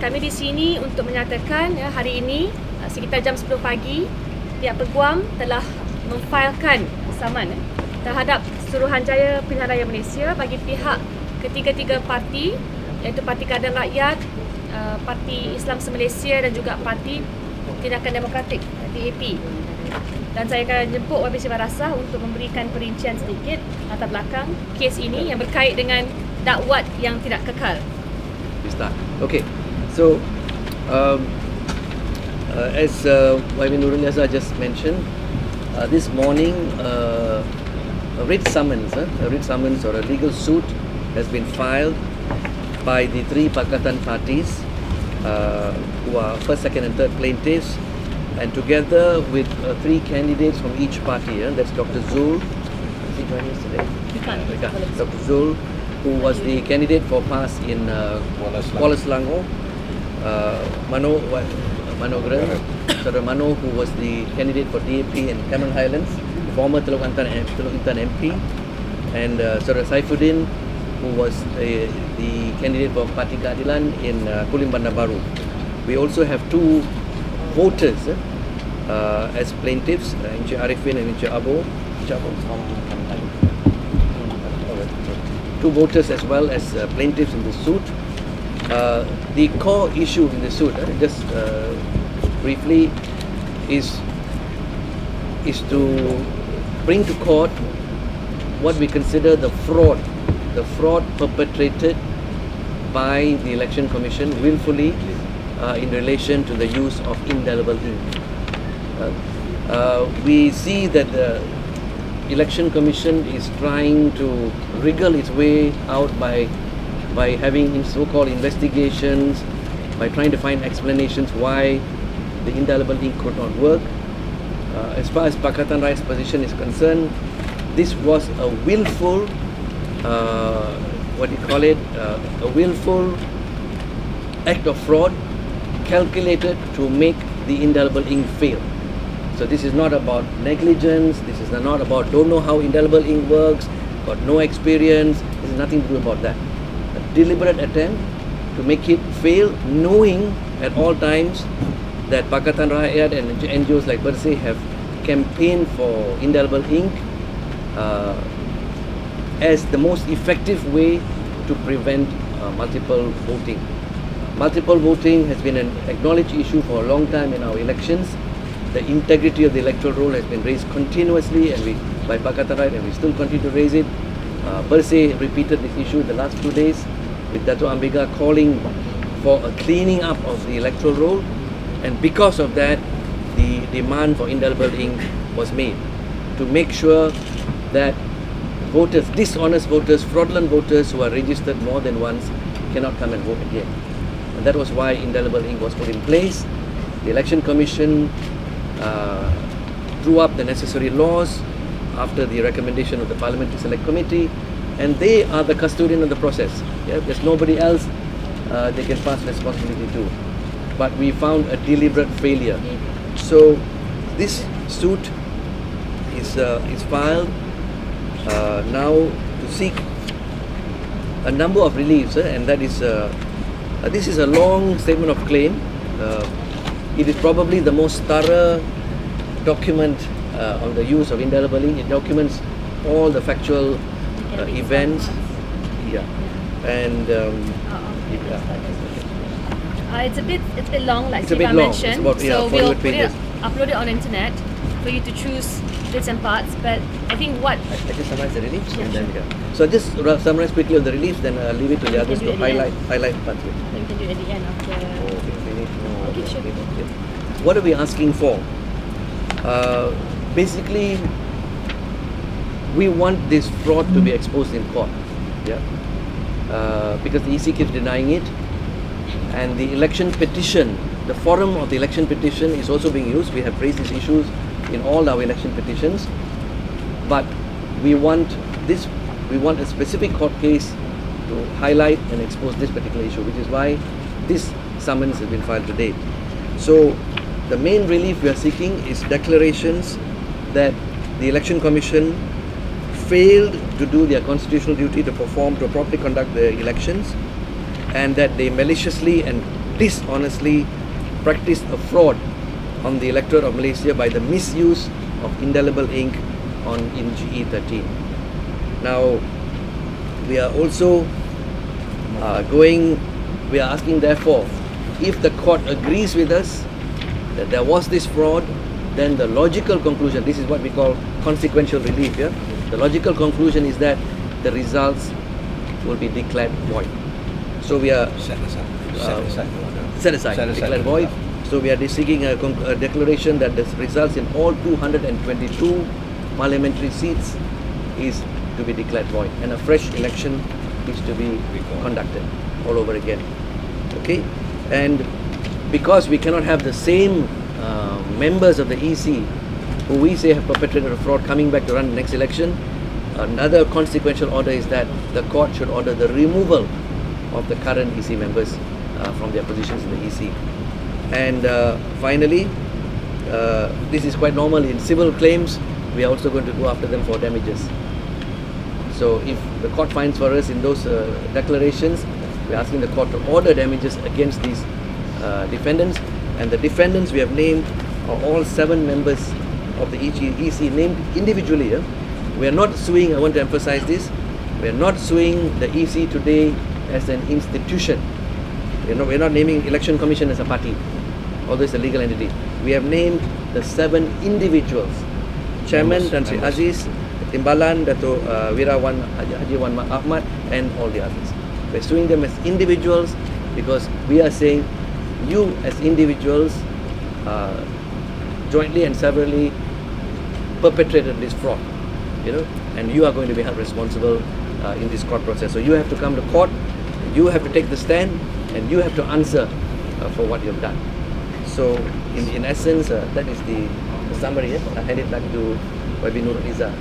kami di sini untuk menyatakan hari ini sekitar jam 10 pagi pihak peguam telah memfailkan saman terhadap Suruhanjaya Pilihan Raya Malaysia bagi pihak ketiga-tiga parti, iaitu Parti Pakatan Rakyat, Parti Islam Se-Malaysia dan juga Parti Tindakan Demokratik (DAP). Dan saya akan jemput Wabi Sifat Rasah untuk memberikan perincian sedikit latar belakang kes ini yang berkait dengan dakwat yang tidak kekal. Okay, so as Wabi Nurul Yazah just mentioned, this morning a writ summons or a legal suit has been filed by the three Pakatan parties who are first, second and third plaintiffs, and together with three candidates from each party. That's Dr. Zul. Is he joining us today? Dr. Zul, who was the candidate for PAS in Kuala Selangor. Saudara Mano, who was the candidate for DAP in Cameron Highlands, former Teluk Intan MP, and Saudara Saifuddin, who was the candidate for Parti Keadilan in Kulim Bandar Baru. We also have two voters as plaintiffs, Encik Arifin and Encik Abo. Two voters as well as plaintiffs in the suit. The core issue in the suit, just briefly, is to bring to court what we consider the fraud perpetrated by the Election Commission willfully in relation to the use of indelible ink. We see that the Election Commission is trying to wriggle its way out by having so-called investigations, by trying to find explanations why the indelible ink could not work. As far as Pakatan Rakyat's position is concerned, this was a willful, a willful act of fraud calculated to make the indelible ink fail. So this is not about negligence, this is not about don't know how indelible ink works, got no experience, this is nothing to do about that. A deliberate attempt to make it fail, knowing at all times that Pakatan Rakyat and NGOs like Bersih have campaigned for indelible ink as the most effective way to prevent multiple voting. Multiple voting has been an acknowledged issue for a long time in our elections. The integrity of the electoral roll has been raised continuously by Pakatan Rakyat, and we still continue to raise it. Bersih repeated this issue in the last 2 days with Dato' Ambega calling for a cleaning up of the electoral roll, and because of that, the demand for indelible ink was made to make sure that voters, dishonest voters, fraudulent voters who are registered more than once cannot come and vote again. And that was why indelible ink was put in place. The Election Commission drew up the necessary laws after the recommendation of the Parliamentary Select Committee, and they are the custodian of the process. Yeah? There's nobody else they can pass responsibility to. But we found a deliberate failure. So this suit is filed now to seek a number of reliefs, and that is this is a long statement of claim. It is probably the most thorough document on the use of indelible ink. It documents all the factual events. Yeah, and it's a bit long, like Siva mentioned. So we'll upload it on the internet for you to choose bits and parts. But I think what I just summarize the reliefs, and then so I just summarize quickly on the reliefs, then I'll leave it to the others to highlight parts. We can do it at the end after. Okay, sure. What are we asking for? Basically, we want this fraud to be exposed in court. Yeah, because the EC keeps denying it, and the election petition, the forum of the election petition is also being used. We have raised these issues in all our election petitions, but we want a specific court case to highlight and expose this particular issue, which is why this summons has been filed today. So the main relief we are seeking is declarations that the Election Commission failed to do their constitutional duty to properly conduct the elections, and that they maliciously and dishonestly practiced a fraud on the electorate of Malaysia by the misuse of indelible ink in GE13. Now, we are also we are asking therefore, if the court agrees with us that there was this fraud, then the logical conclusion, this is what we call consequential relief, yeah? The logical conclusion is that the results will be declared void. So we are set aside, declared void. So we are seeking a declaration that the results in all 222 parliamentary seats is to be declared void, and a fresh election is to be conducted all over again. Okay, and because we cannot have the same members of the EC who we say have perpetrated a fraud coming back to run the next election, another consequential order is that the court should order the removal of the current EC members from their positions in the EC. And finally, this is quite normal in civil claims, we are also going to go after them for damages. So if the court finds for us in those declarations, we are asking the court to order damages against these defendants, and the defendants we have named are all 7 members of the EC named individually. We are not suing, I want to emphasize this, we are not suing the EC today as an institution. We're not naming Election Commission as a party, although it's a legal entity. We have named the 7 individuals: Chairman Tan Sri Aziz, Timbalan, Dato' Wirawan Haji Wan Ahmad, and all the others. We're suing them as individuals because we are saying you as individuals jointly and severally perpetrated this fraud, and you are going to be held responsible in this court process. So you have to come to court, you have to take the stand, and you have to answer for what you've done. So in essence, that is the summary. I hand it back to YB Nurul Izzah.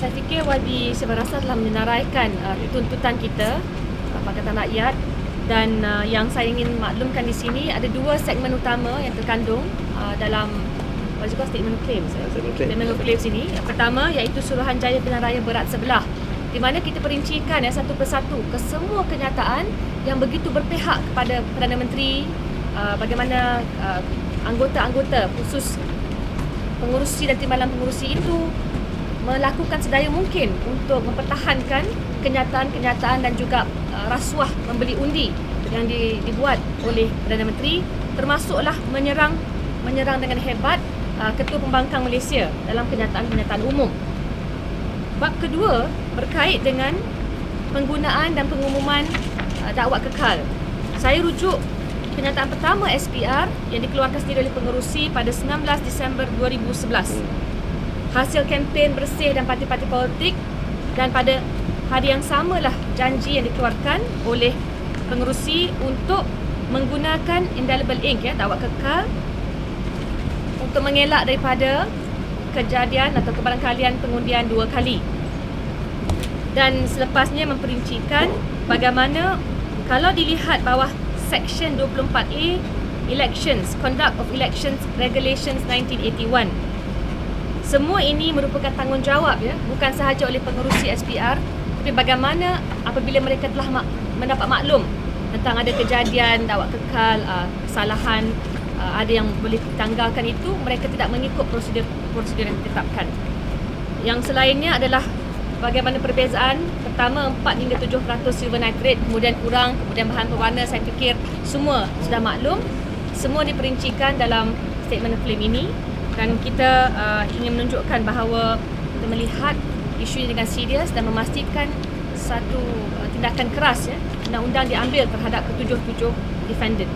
Saya fikir YB saya rasa telah menyenaraikan tuntutan kita, Pakatan Rakyat, dan yang saya ingin maklumkan di sini ada 2 segmen utama yang terkandung dalam statement of claims. Statement of claims ini. Yang pertama iaitu Suruhanjaya Pilihan Raya berat sebelah, di mana kita perincikan satu persatu ke semua kenyataan yang begitu berpihak kepada Perdana Menteri, bagaimana anggota-anggota khusus pengurusi dan timbalan pengurusi itu melakukan sedaya mungkin untuk mempertahankan kenyataan-kenyataan dan juga rasuah membeli undi yang dibuat oleh Perdana Menteri, termasuklah menyerang dengan hebat Ketua Pembangkang Malaysia dalam kenyataan-kenyataan umum. Bab kedua berkait dengan penggunaan dan pengumuman dakwat kekal. Saya rujuk kenyataan pertama SPR yang dikeluarkan sendiri oleh pengerusi pada 19 Disember 2011. Hasil kempen bersih dan parti-parti politik, dan pada hari yang samalah janji yang dikeluarkan oleh pengerusi untuk menggunakan indelible ink, dakwat kekal, untuk mengelak daripada kejadian atau kebarangkalian pengundian 2 kali. Dan selepasnya memperincikan bagaimana kalau dilihat bawah Section 24A Elections, Conduct of Elections Regulations 1981, semua ini merupakan tanggungjawab bukan sahaja oleh pengerusi SPR, tapi bagaimana apabila mereka telah mendapat maklum tentang ada kejadian dakwat kekal, kesalahan, ada yang boleh ditanggalkan, itu mereka tidak mengikut prosedur yang ditetapkan. Yang selainnya adalah bagaimana perbezaan, pertama 4 hingga 7% silver nitrate, kemudian kurang, kemudian bahan pewarna, saya fikir semua sudah maklum, semua diperincikan dalam statement of claim ini, dan kita ingin menunjukkan bahawa kita melihat isu ini dengan serius dan memastikan satu tindakan keras undang-undang diambil terhadap ke-7 defendant.